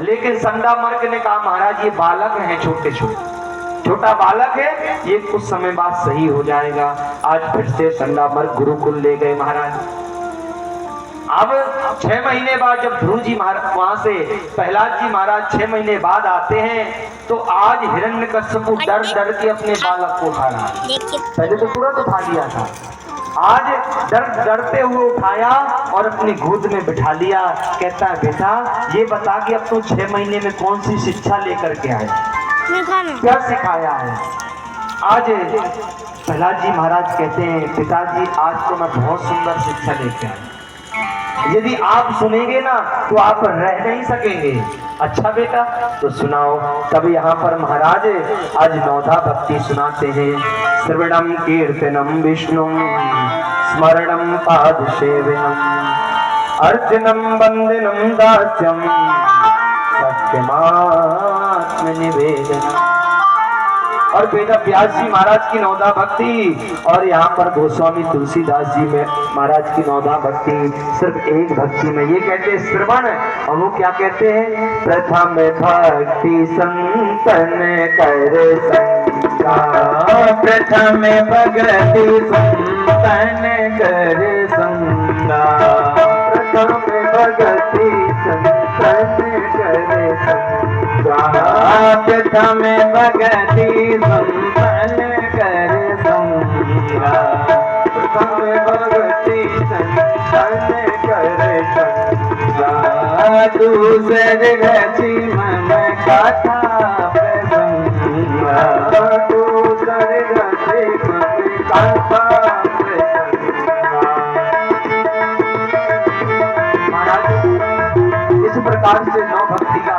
लेकिन संडामर्क ने कहा महाराज ये बालक हैं, छोटे छोटे, छोटा बालक है, ये कुछ समय बाद सही हो जाएगा। आज फिर से संडामर्क गुरुकुल ले गए महाराज। अब 6 महीने बाद जब ध्रुव जी महाराज वहां से प्रहलाद जी महाराज 6 महीने बाद आते हैं, तो आज हिरण्यकश्यप डर डर के अपने बालक को उठा रहा है। पहले तो तुरंत उठा लिया था, आज डरते हुए उठाया और अपनी गोद में बिठा लिया। कहता है बेटा ये बता कि अब तू 6 महीने में कौन सी शिक्षा लेकर के आए, क्या सिखाया है। आज प्रहलाद जी महाराज कहते हैं पिताजी आज तो मैं बहुत सुंदर शिक्षा लेके आया, यदि आप सुनेंगे ना तो आप रह नहीं सकेंगे। अच्छा बेटा तो सुनाओ। तब यहाँ पर महाराज आज नौधा भक्ति सुनाते हैं। श्रवणम कीर्तनम विष्णु स्मरणम पाद सेवनम अर्चनम वंदनम दास्यम सत्यमात्म निवेदनम। और बेटा व्यास जी महाराज की नौधा भक्ति और यहाँ पर गोस्वामी तुलसीदास जी में महाराज की नौधा भक्ति, सिर्फ एक भक्ति में ये कहते हैं श्रवण, और वो क्या कहते हैं प्रथम भक्ति संतन कर संगा, प्रथम भक्ति संतन कर संगा, प्रथम भक्ति संतन कर संगा, प्रथम भक्ति संतन कर संगा, प्रथम भक्ति संतन कर संगा, दूसर गति मम कथा प्रसंगा, दूसर गति मम कथा प्रसंगा। महाराज इस प्रकार से नौ भक्ति का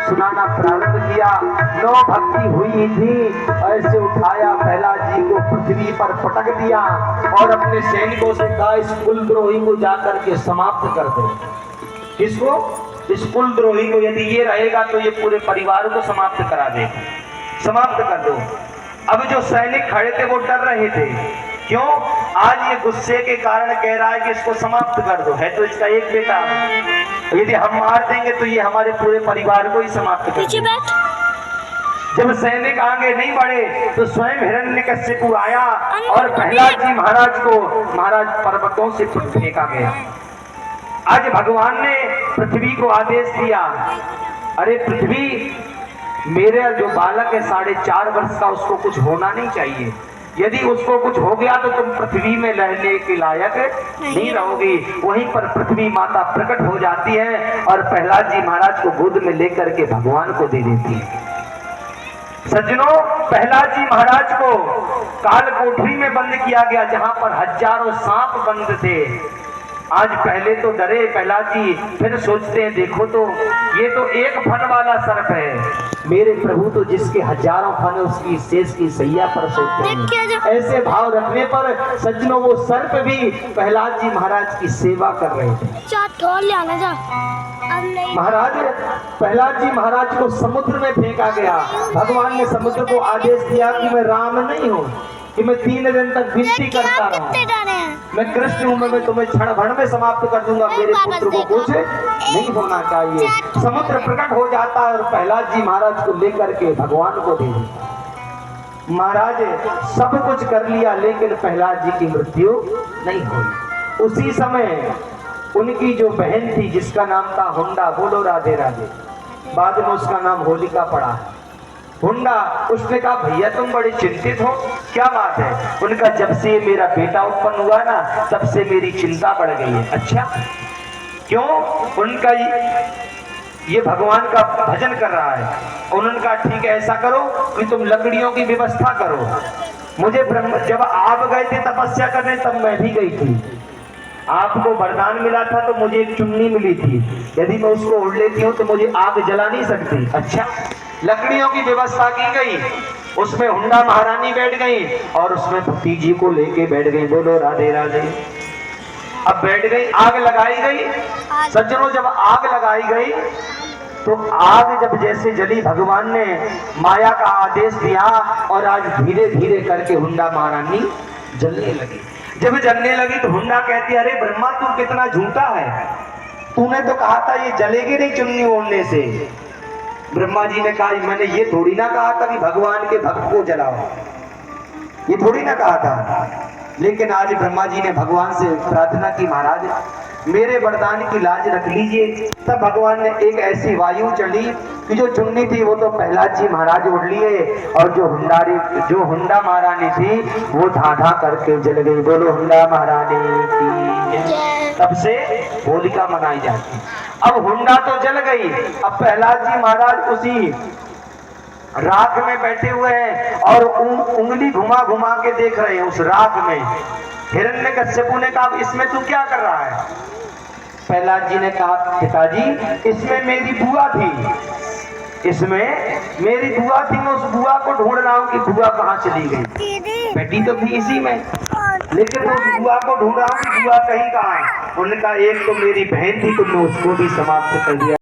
सुनाना प्रारंभ किया। नौ भक्ति हुई थी, ऐसे उठाया प्रहलाद जी को पृथ्वी पर पटक दिया और अपने सैनिकों से कहा इस कुलद्रोही को जाकर के समाप्त कर दो। किसको? इस कुलद्रोही को, यदि ये रहेगा तो ये पूरे परिवार को समाप्त करा देगा, समाप्त कर दो। अब जो सैनिक खड़े थे वो डर रहे थे, क्यों? आज ये गुस्से के कारण कह रहा है कि इसको समाप्त कर दो, है तो इसका एक बेटा, यदि हम मार देंगे तो ये हमारे पूरे परिवार को ही समाप्त कर देगा। जब सैनिक आगे नहीं बढ़े तो स्वयं हिरण्यकश्यप आया और प्रहलाद जी महाराज को महाराज पर्वतों से फेंका गया। आज भगवान ने पृथ्वी को आदेश दिया, अरे पृथ्वी मेरा जो बालक है 4.5 वर्ष का, उसको कुछ होना नहीं चाहिए, यदि उसको कुछ हो गया तो तुम पृथ्वी में रहने के लायक नहीं रहोगी। वहीं पर पृथ्वी माता प्रकट हो जाती है और प्रहलाद जी महाराज को गोद में लेकर के भगवान को दे देती है। सज्जनों, प्रहलाद जी महाराज को काल कोठरी में बंद किया गया, जहां पर हजारों सांप बंद थे। आज पहले तो डरे प्रहलाद जी, फिर सोचते हैं देखो तो ये तो एक फन वाला सर्प है, मेरे प्रभु तो जिसके हजारों फन उसकी शेष की सैया पर सोते हैं। ऐसे भाव रखने पर सज्जनों वो सर्प भी प्रहलाद जी महाराज की सेवा कर रहे थे। महाराज प्रहलाद जी महाराज को समुद्र में फेंका गया। भगवान ने समुद्र को आदेश दिया कि मैं राम नहीं हूँ, कि मैं 3 दिन तक विनती करता रहा, मैं कृष्ण हूँ, मैं तुम्हें क्षण भर में समाप्त कर दूंगा, मेरे पुत्र को कुछ नहीं होना चाहिए। समुद्र प्रकट हो जाता है और प्रहलाद जी महाराज को लेकर के भगवान को दे देता। महाराज सब कुछ कर लिया लेकिन प्रहलाद जी की मृत्यु नहीं हुई। उसी समय उनकी जो बहन थी जिसका नाम था हुंडा, बोलो राधे राधे, बाद में उसका नाम होलिका पड़ा। हुंडा, उसने कहा भैया तुम बड़े चिंतित हो, क्या बात है? उनका जब से मेरा बेटा उत्पन्न हुआ ना तब से मेरी चिंता बढ़ गई है। अच्छा क्यों? उनका ये भगवान का भजन कर रहा है। उन्होंने कहा ठीक है ऐसा करो कि तुम लकड़ियों की व्यवस्था करो। मुझे जब आप गए थे तपस्या करने तब मैं भी गई थी, आपको वरदान मिला था तो मुझे एक चुन्नी मिली थी, यदि मैं उसको उड़ लेती हूँ तो मुझे आग जला नहीं सकती। अच्छा, लकड़ियों की व्यवस्था की गई, उसमें हुंडा महारानी बैठ गई और उसमें भतीजी को लेके बैठ गई, बोलो राधे राधे। अब बैठ गई, आग लगाई गई। सज्जनों, जब आग लगाई गई तो आग जब जैसे जली, भगवान ने माया का आदेश दिया और आज धीरे धीरे करके हुंडा महारानी जलने लगी। जब जलने लगी तो हुंडा कहती अरे ब्रह्मा तू कितना झूठा है, तूने तो कहा था ये जलेगी नहीं चुन्नी ओढ़ने से। ब्रह्मा जी ने कहा मैंने ये थोड़ी ना कहा था कि भगवान के भक्त को जलाओ, ये थोड़ी ना कहा था। लेकिन आज ब्रह्मा जी ने भगवान से प्रार्थना की, महाराज मेरे वरदान की लाज रख लीजिए। तब भगवान ने एक ऐसी वायु चली कि जो चुन्नी थी वो तो प्रहलाद जी महाराज उड़ लिए, और जो हुंडा महारानी थी वो धा करके जल गई। बोलो हुंडा महारानी की। तब से होलिका मनाई जाती। अब हुंडा तो जल गई, अब प्रहलाद जी महाराज उसी राख में बैठे हुए हैं और उंगली घुमा घुमा के देख रहे हैं उस राख में। हिरण्यकश्यपु ने कहा इसमें तू क्या कर रहा है? प्रहलाद जी ने कहा पिताजी इसमें मेरी बुआ थी, इसमें मेरी बुआ थी, मैं उस बुआ को ढूंढ रहा हूँ कि बुआ कहाँ चली गई। बेटी तो थी इसी में, लेकिन मैं उस बुआ को ढूंढ रहा हूँ कि बुआ कहीं कहाँ है। उन्होंने कहा एक तो मेरी बहन थी, तुमने उसको भी समाप्त कर दिया।